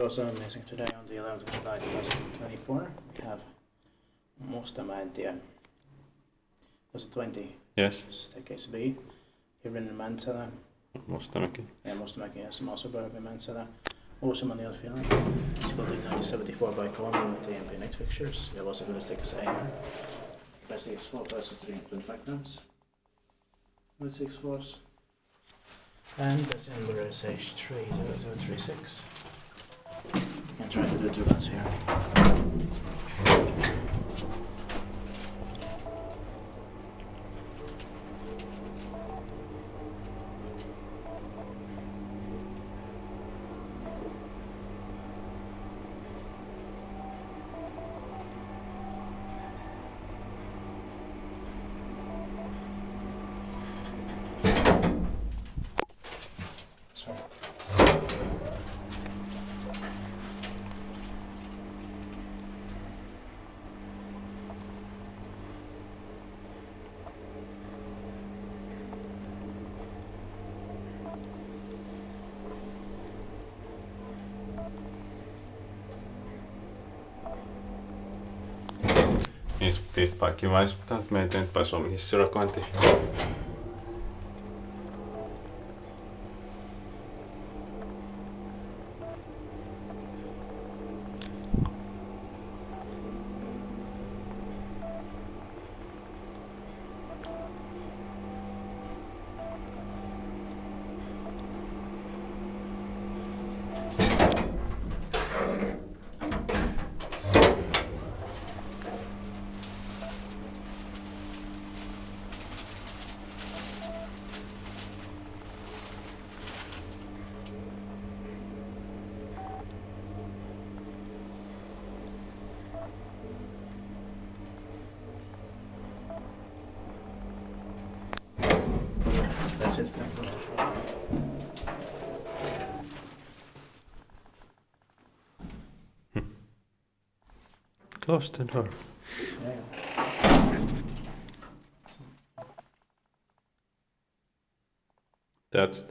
also amazing. Today on the 11th of July 2024, we have Mustamäentie. Was it 20? Yes. Staircase B. Here in Mäntsälä. Mustamäki. Yeah, Mustamäki has some suburb in Mäntsälä. Mustamäentie, Finland. It's building 1974 by Kone with AMP night fixtures. We have also going to take a AR. Capacity is 4 plus 325 grams. With 6 floors. And that's in the SH30036. I'm trying to do 2 runs here. Sorry. Niin feedbackin vai pitää meitä nyt pääs omiin hissirakointiin. That's it. Close the door. Yeah. That's